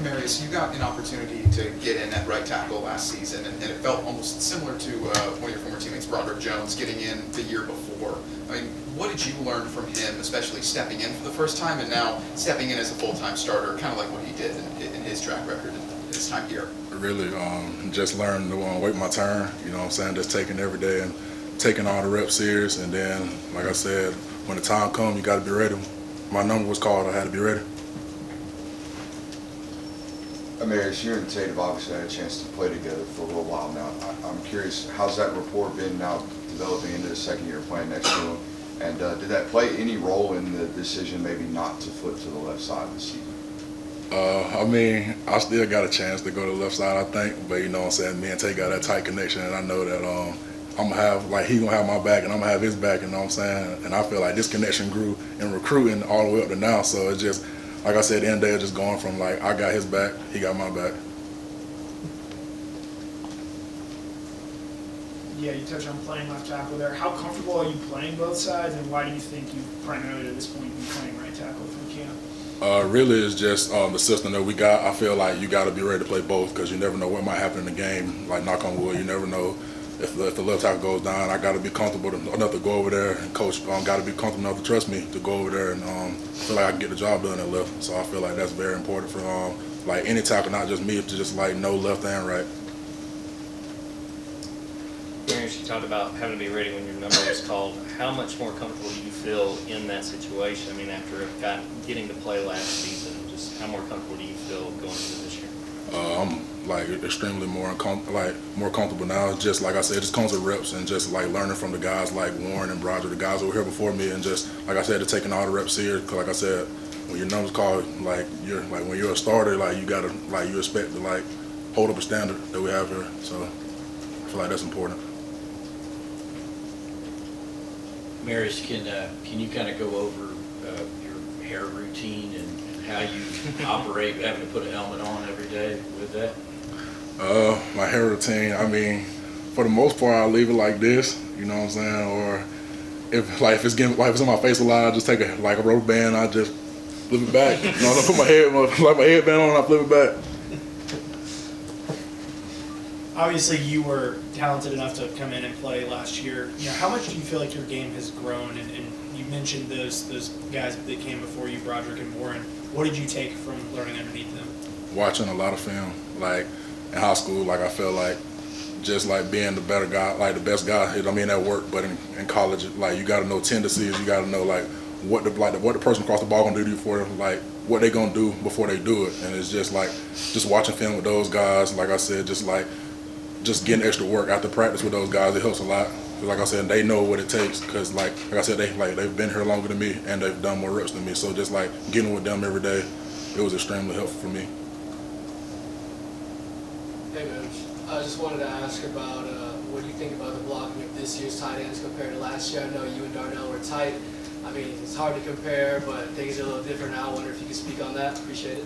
Amarius, you got an opportunity to get in at right tackle last season, and it felt almost similar to one of your former teammates, Broderick Jones, getting in the year before. I mean, what did you learn from him, especially stepping in for the first time and now stepping in as a full-time starter, kind of like what he did in his track record in his time here? Really, just learning to wait my turn, you know what I'm saying, just taking every day and taking all the reps serious, and then, like I said, when the time comes, you got to be ready. My number was called, I had to be ready. Amarius, you and Tate have obviously had a chance to play together for a little while now. I'm curious, how's that rapport been now developing into the second year playing next to him? And did that play any role in the decision maybe not to flip to the left side this season? I mean, I still got a chance to go to the left side, I think. But, you know what I'm saying, me and Tate got that tight connection, and I know that I'm going to have, like, he's going to have my back, and I'm going to have his back, you know what I'm saying? And I feel like this connection grew in recruiting all the way up to now. So it's just, like I said, at the end of the day, it's just going from, like, I got his back, he got my back. Yeah, you touched on playing left tackle there. How comfortable are you playing both sides, and why do you think you primarily at this point be playing right tackle through camp? Really, it's just the system that we got. I feel like you got to be ready to play both because you never know what might happen in the game. Like, knock on wood, you never know if the left tackle goes down. I got to be comfortable enough to go over there, and coach got to be comfortable enough to trust me to go over there, and feel like I can get the job done at left. So I feel like that's very important for like any tackle, not just me, to just like know left and right. You talked about having to be ready when your number was called. How much more comfortable do you feel in that situation? I mean, after getting to play last season, just how more comfortable do you feel going into this year? I'm like extremely more comfortable now. It's just like I said, it just comes with reps and just like learning from the guys like Warren and Broderick, the guys over here before me, and just like I said, just taking all the reps here. Cause like I said, when your number's called, like when you're a starter, like you gotta you expect to like hold up a standard that we have here. So I feel like that's important. Amarius, can you kind of go over your hair routine and how you operate, having to put a helmet on every day with that? My hair routine, I mean, for the most part, I leave it like this, you know what I'm saying? Or if it's in my face a lot, I just take a rubber band, I just flip it back. You know, I put my headband on, I flip it back. Obviously, you were talented enough to come in and play last year. You know, how much do you feel like your game has grown? And you mentioned those guys that came before you, Broderick and Warren. What did you take from learning underneath them? Watching a lot of film. Like in high school, like I felt like just like being the better guy, like the best guy. I mean, at work, but in college, like you got to know tendencies. You got to know like what the person across the ball gonna do to you for, like what they gonna do before they do it. And it's just like just watching film with those guys. Like I said, just getting extra work after practice with those guys, it helps a lot. Like I said, they know what it takes because, like I said, they've been here longer than me and they've done more reps than me. So just like getting with them every day, it was extremely helpful for me. Hey, Mims. I just wanted to ask about what do you think about the blocking of this year's tight ends compared to last year? I know you and Darnell were tight. I mean, it's hard to compare, but things are a little different now. I wonder if you could speak on that. Appreciate it.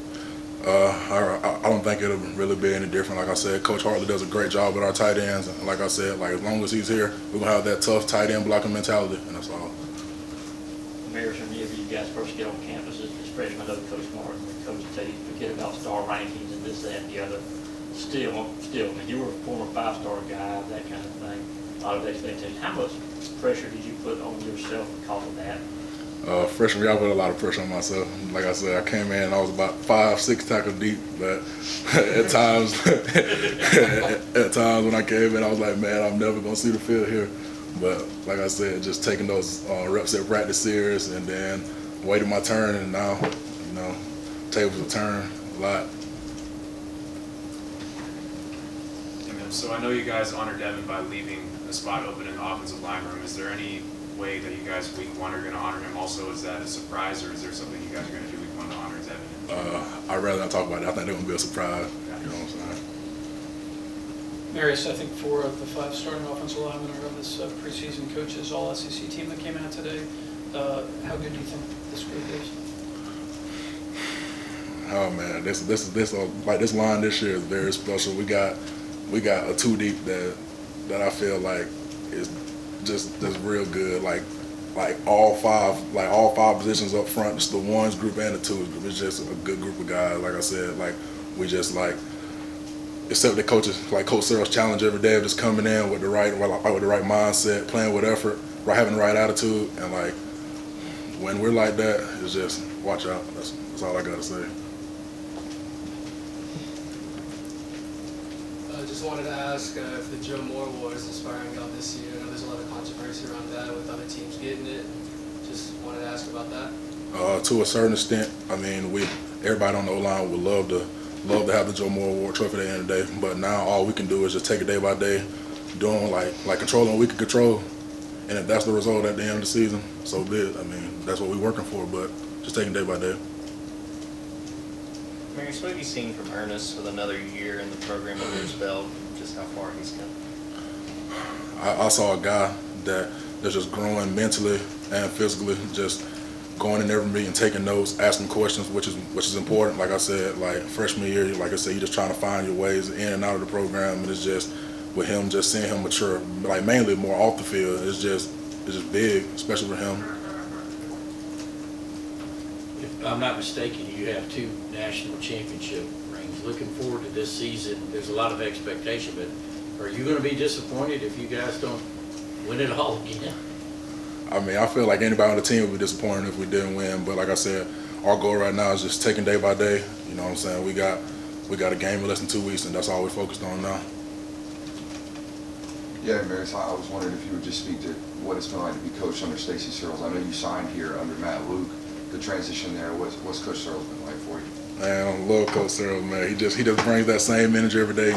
I don't think it'll really be any different. Like I said, Coach Hartley does a great job with our tight ends. And like I said, like as long as he's here, we're gonna have that tough tight end blocking mentality, and that's all. Amarius, whenever you guys first get on campus as freshmen, I know Coach Martin and Coach Tate forget about star rankings and this, that, and the other. Still, I mean, you were a former five-star guy, that kind of thing. A lot of expectations. How much pressure did you put on yourself because of that? Freshman year, I put a lot of pressure on myself. Like I said, I came in and I was about 5-6 tackles deep, but at times when I came in, I was like, man, I'm never gonna see the field here. But like I said, just taking those reps at practice serious and then waiting my turn, and now, you know, tables will turn a lot. So I know you guys honored Devin by leaving a spot open in the offensive line room. Is there any way that you guys week one are going to honor him? Also, is that a surprise, or is there something you guys are going to do week one to honor Devin? I'd rather not talk about it. I think they're going to be a surprise. You know what I'm saying? Amarius, I think 4 of the 5 starting offensive linemen are of this preseason coaches all SEC team that came out today. How good do you think this group is? Oh man, this line this year is very special. We got a 2 deep that I feel like is just real good. Like all five positions up front. It's the ones group and the twos group. It's just a good group of guys. Like I said, like we just like accept the coaches, like Coach Searle's challenge every day of just coming in with the right mindset, playing with effort, having the right attitude, and like when we're like that, it's just watch out. That's all I gotta say. Just wanted to ask if the Joe Moore Award is inspiring y'all this year. I know there's a lot of controversy around that with other teams getting it. Just wanted to ask about that. To a certain extent, I mean, everybody on the O-line would love to have the Joe Moore Award trophy at the end of the day. But now all we can do is just take it day by day, doing like controlling what we can control. And if that's the result at the end of the season, so be it. I mean, that's what we're working for. But just taking day by day. Amarius, what have you seen from Ernest with another year in the program under his belt, just how far he's come? I saw a guy that's just growing mentally and physically, just going in every meeting, taking notes, asking questions, which is important. Like I said, like freshman year, like I said, you're just trying to find your ways in and out of the program, and it's just with him, just seeing him mature, like mainly more off the field, it's just big, especially with him. If I'm not mistaken, you have 2 national championship rings. Looking forward to this season, there's a lot of expectation, but are you going to be disappointed if you guys don't win it all again? I mean, I feel like anybody on the team would be disappointed if we didn't win, but like I said, our goal right now is just taking day by day. You know what I'm saying? We got a game in less than 2 weeks, and that's all we're focused on now. Yeah, Amarius, I was wondering if you would just speak to what it's been like to be coached under Stacey Searles. I know you signed here under Matt Luke. The transition there, what's Coach Searles been like for you? Man, I love Coach Searles, man. He just brings that same energy every day.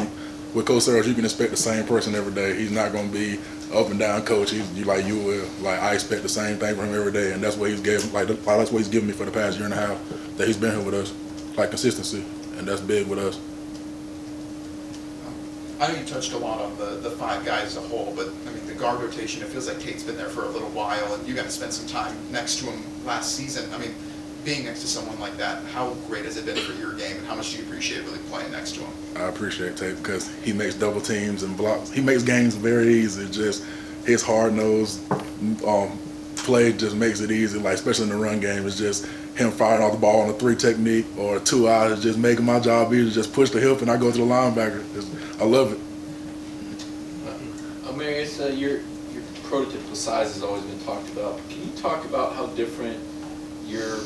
With Coach Searles, you can expect the same person every day. He's not going to be up and down coach. He's like you will. Like I expect the same thing from him every day, and that's what that's what he's given me for the past year and a half that he's been here with us, like consistency, and that's big with us. I know you touched a lot on the 5 guys as a whole, but I mean the guard rotation, it feels like Tate's been there for a little while, and you got to spend some time next to him last season. I mean, being next to someone like that, how great has it been for your game, and how much do you appreciate really playing next to him? I appreciate Tate because he makes double teams and blocks. He makes games very easy. Just his hard-nosed play just makes it easy, like especially in the run game. It's just him firing off the ball on a 3 technique or a 2 out is just making my job easy. Just push the hip and I go to the linebacker. I love it. Amarius, your prototypical size has always been talked about. Can you talk about how different your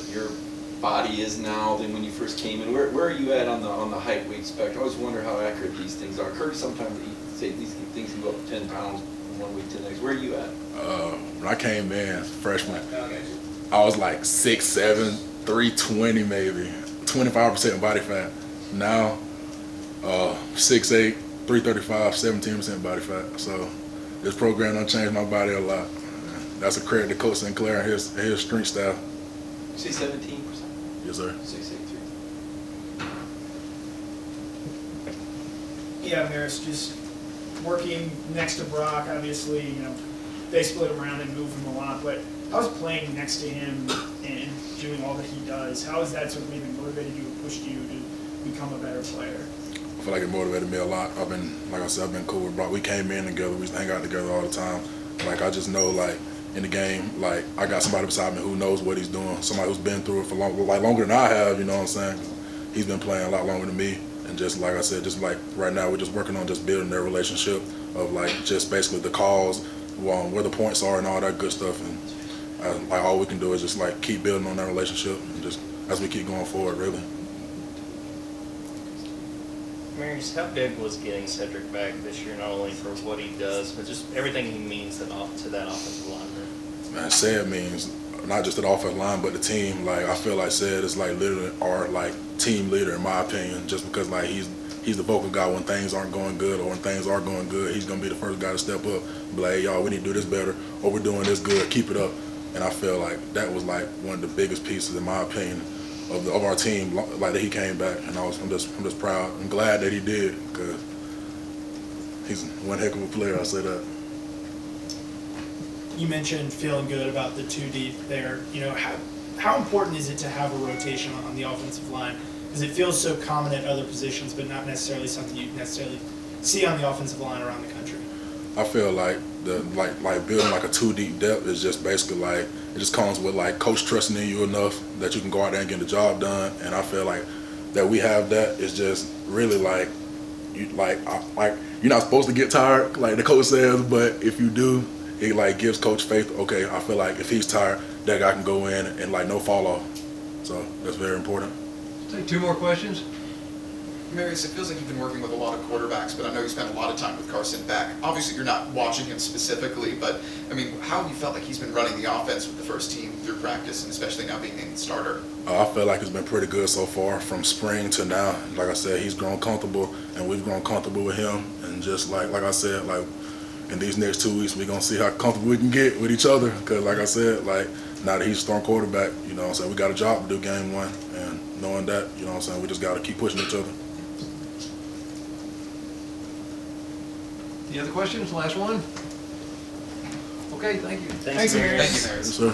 body is now than when you first came in? Where are you at on the height weight spectrum? I always wonder how accurate these things are. Kurt, sometimes he say these things can go up 10 pounds from one week to the next. Where are you at? When I came in freshman, I was like 6'7", 320 maybe, 25% body fat. Now, 6'8", 335, 17% body fat. So this program done changed my body a lot. That's a credit to Coach Sinclair and his strength staff. You say 17%? Yes, sir. 6'8", 3. Yeah, Amairus, just working next to Brock, obviously, they split him around and move him a lot, but how's playing next to him and doing all that he does, how has that sort of maybe motivated you or pushed you to become a better player? I feel like it motivated me a lot. Like I said, I've been cool with Brock. We came in together. We used to hang out together all the time. Like, I just know, like, in the game, like, I got somebody beside me who knows what he's doing, somebody who's been through it for longer than I have, you know what I'm saying? He's been playing a lot longer than me. And just like I said, just like right now, we're just working on just building their relationship of, like, just basically the calls, where the points are and all that good stuff. And like, all we can do is just, like, keep building on that relationship and just as we keep going forward, really. Amarius, how big was getting Cedric back this year, not only for what he does, but just everything he means to that offensive line? Man, Ced means not just the offensive line, but the team. Like, I feel like Ced is like literally our like team leader in my opinion, just because like he's the vocal guy when things aren't going good, or when things are going good, he's gonna be the first guy to step up and be like, hey, y'all, we need to do this better, or we're doing this good, keep it up. And I feel like that was like one of the biggest pieces in my opinion of our team, like that he came back, and I'm just proud and glad that he did, because he's one heck of a player, I'll say that. You mentioned feeling good about the 2 deep there. How important is it to have a rotation on the offensive line? Because it feels so common at other positions, but not necessarily something you necessarily see on the offensive line around the country. I feel like like building like a 2 deep depth is just basically like, it just comes with like coach trusting in you enough that you can go out there and get the job done. And I feel like that we have that is just really like you're not supposed to get tired, like the coach says, but if you do, it like gives coach faith. Okay, I feel like if he's tired, that guy can go in and like no fall off. So that's very important. Take 2 more questions. Amarius, it feels like you've been working with a lot of quarterbacks, but I know you spent a lot of time with Carson Beck. Obviously, you're not watching him specifically, but I mean, how have you felt like he's been running the offense with the first team through practice, and especially now being named the starter? I feel like it's been pretty good so far from spring to now. Like I said, he's grown comfortable, and we've grown comfortable with him. And just like I said, like in these next 2 weeks, we're gonna see how comfortable we can get with each other. Because like I said, like now that he's a starting quarterback, you know what I'm saying, we got a job to do game 1, and knowing that, you know what I'm saying, we just got to keep pushing each other. Any other questions? Last one? Okay, thank you. Thanks, Thank you, Amarius. Amarius. Yes, sir.